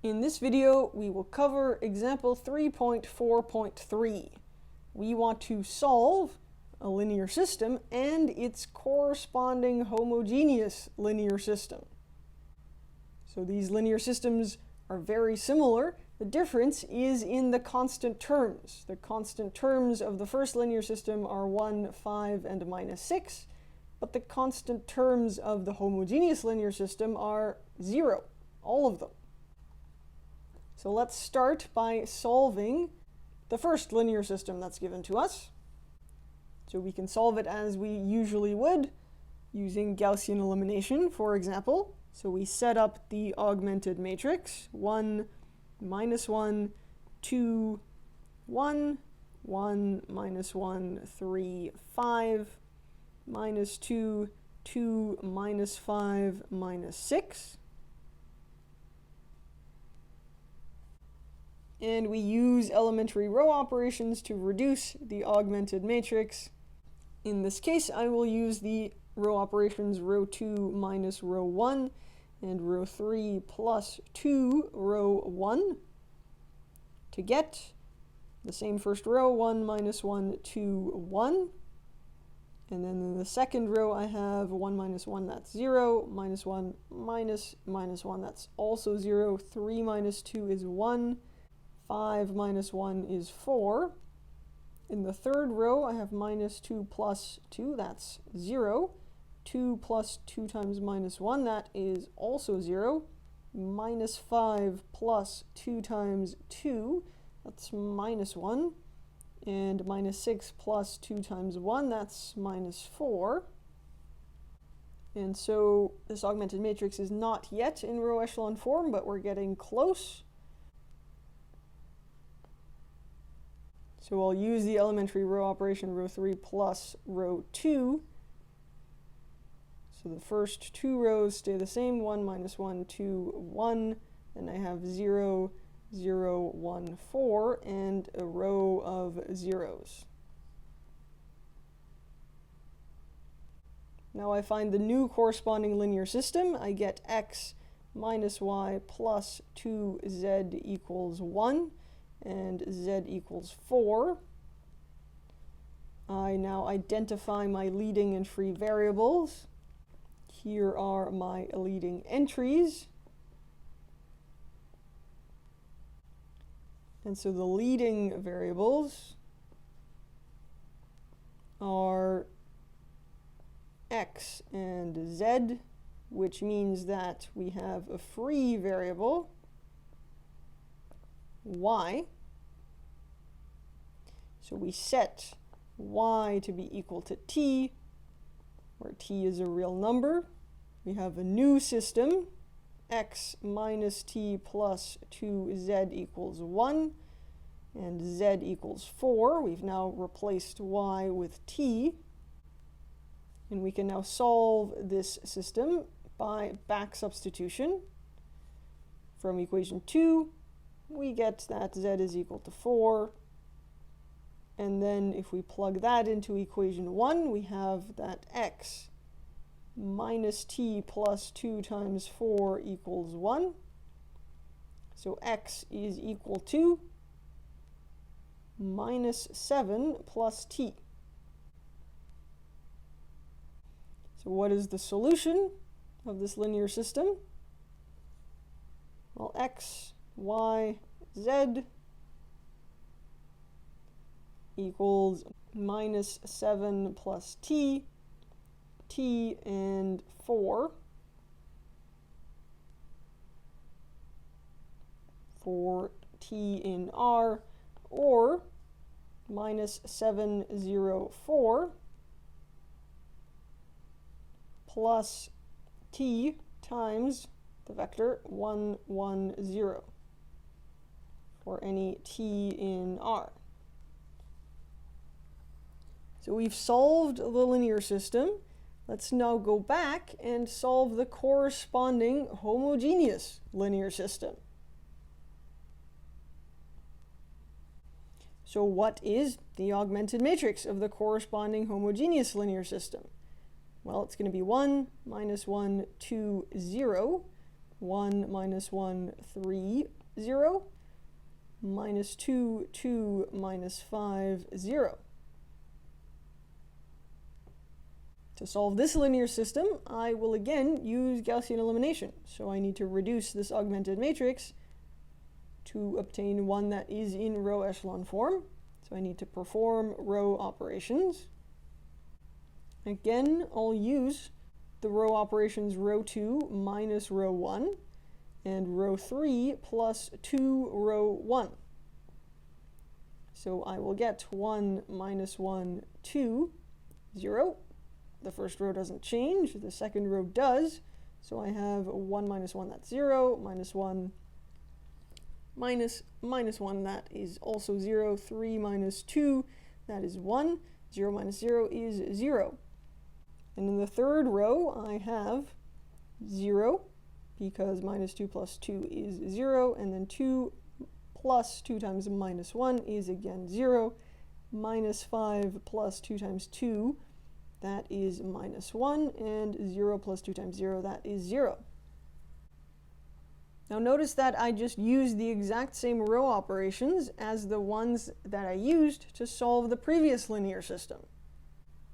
In this video, we will cover example 3.4.3. We want to solve a linear system and its corresponding homogeneous linear system. So these linear systems are very similar. The difference is in the constant terms. The constant terms of the first linear system are 1, 5, and minus 6, but the constant terms of the homogeneous linear system are 0, all of them. So let's start by solving the first linear system that's given to us. So we can solve it as we usually would, using Gaussian elimination, for example. So we set up the augmented matrix, 1, minus 1, 2, 1, 1, minus 1, 3, 5, minus 2, 2, minus 5, minus 6. And we use elementary row operations to reduce the augmented matrix. In this case, I will use the row operations row 2 minus row 1 and row 3 plus 2 row 1 to get the same first row, 1 minus 1, 2, 1. And then in the second row, I have 1 minus 1, that's 0, minus 1, minus 1, that's also 0, 3 minus 2 is 1, 5 minus 1 is 4. In the third row, I have minus 2 plus 2, that's 0. 2 plus 2 times minus 1, that is also 0. Minus 5 plus 2 times 2, that's minus 1. And minus 6 plus 2 times 1, that's minus 4. And so this augmented matrix is not yet in row echelon form, but we're getting close. So I'll use the elementary row operation row 3 plus row 2. So the first two rows stay the same, 1 minus 1, 2, 1. And I have 0, 0, 1, 4, and a row of zeros. Now I find the new corresponding linear system. I get x minus y plus 2z equals 1. And z equals 4. I now identify my leading and free variables. Here are my leading entries. And so the leading variables are x and z, which means that we have a free variable, y. So we set y to be equal to t, where t is a real number. We have a new system, x minus t plus 2z equals 1, and z equals 4. We've now replaced y with t. And we can now solve this system by back substitution. From equation 2, we get that z is equal to 4. And then if we plug that into equation 1, we have that x minus t plus 2 times 4 equals 1. So x is equal to minus 7 plus t. So what is the solution of this linear system? Well, x, y, z equals minus 7 plus t, t and 4 for t in R, or minus 7, 0, 4 plus t times the vector 1, 1, 0 for any t in R. So we've solved the linear system. Let's now go back and solve the corresponding homogeneous linear system. So what is the augmented matrix of the corresponding homogeneous linear system? Well, it's going to be 1, minus 1, 2, 0. 1, minus 1, 3, 0, minus 2, 2, minus 5, 0. To solve this linear system, I will again use Gaussian elimination. So I need to reduce this augmented matrix to obtain one that is in row echelon form. So I need to perform row operations. Again, I'll use the row operations row 2 minus row 1 and row 3 plus 2 row 1. So I will get 1 minus 1, 2, 0. The first row doesn't change, the second row does. So I have 1 minus 1, that's 0, minus 1, minus 1, that is also 0, 3 minus 2, that is 1, 0 minus 0 is 0. And in the third row, I have 0, because minus 2 plus 2 is 0, and then 2 plus 2 times minus 1 is again 0, minus 5 plus 2 times 2, that is minus 1, and 0 plus 2 times 0, that is 0. Now notice that I just used the exact same row operations as the ones that I used to solve the previous linear system.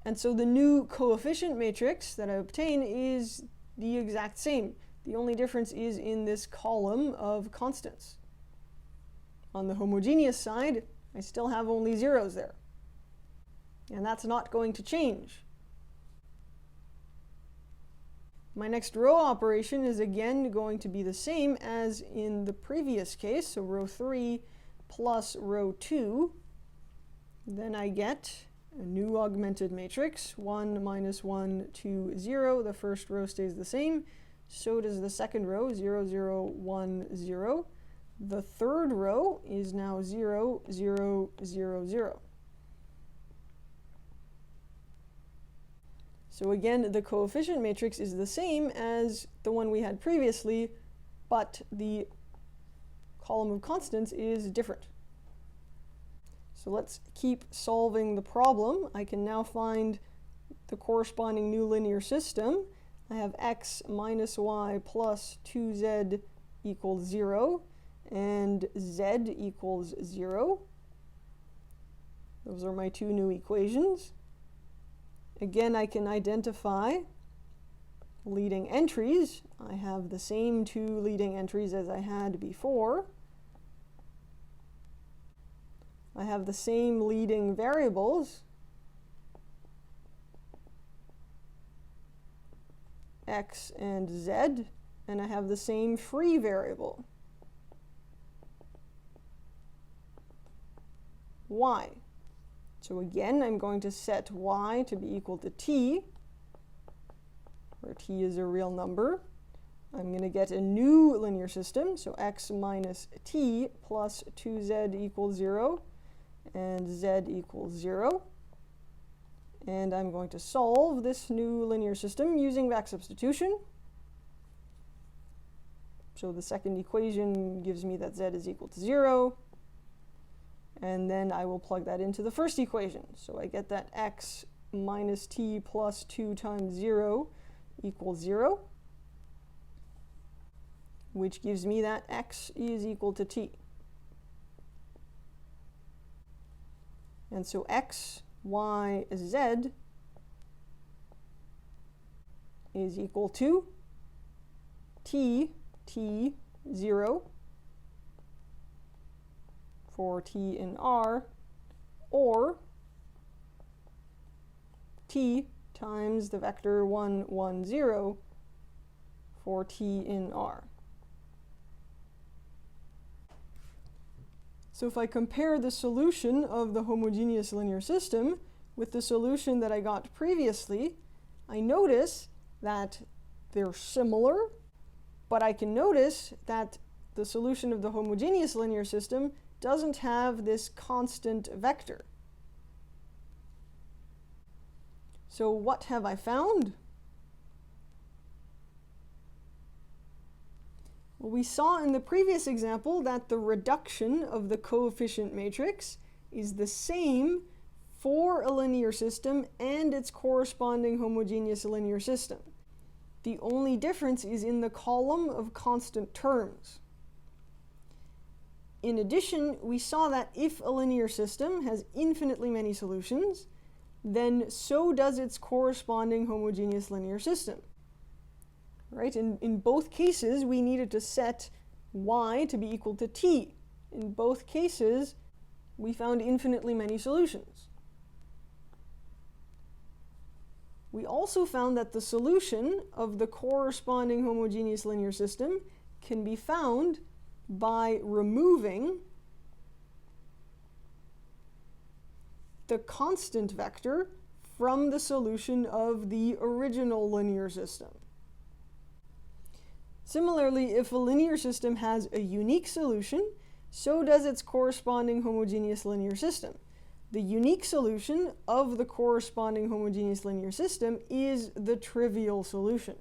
And so the new coefficient matrix that I obtain is the exact same. The only difference is in this column of constants. On the homogeneous side, I still have only zeros there. And that's not going to change. My next row operation is again going to be the same as in the previous case, so row 3 plus row 2. Then I get a new augmented matrix, 1 minus 1, 2, 0. The first row stays the same. So does the second row, 0, 0, 1, 0. The third row is now 0, 0, 0, 0. So again, the coefficient matrix is the same as the one we had previously, but the column of constants is different. So let's keep solving the problem. I can now find the corresponding new linear system. I have x minus y plus 2z equals 0, and z equals 0. Those are my two new equations. Again, I can identify leading entries. I have the same two leading entries as I had before. I have the same leading variables, x and z, and I have the same free variable, y. So again, I'm going to set y to be equal to t, where t is a real number. I'm going to get a new linear system, so x minus t plus 2z equals 0, and z equals 0. And I'm going to solve this new linear system using back substitution. So the second equation gives me that z is equal to 0. And then I will plug that into the first equation. So I get that x minus t plus 2 times 0 equals 0, which gives me that x is equal to t. And so x, y, z is equal to t, 0, for t in R, or t times the vector 1, 1, 0 for t in R. So if I compare the solution of the homogeneous linear system with the solution that I got previously, I notice that they're similar, but I can notice that the solution of the homogeneous linear system doesn't have this constant vector. So what have I found? Well, we saw in the previous example that the reduction of the coefficient matrix is the same for a linear system and its corresponding homogeneous linear system. The only difference is in the column of constant terms. In addition, we saw that if a linear system has infinitely many solutions, then so does its corresponding homogeneous linear system. Right? In both cases, we needed to set y to be equal to t. In both cases, we found infinitely many solutions. We also found that the solution of the corresponding homogeneous linear system can be found by removing the constant vector from the solution of the original linear system. Similarly, if a linear system has a unique solution, so does its corresponding homogeneous linear system. The unique solution of the corresponding homogeneous linear system is the trivial solution.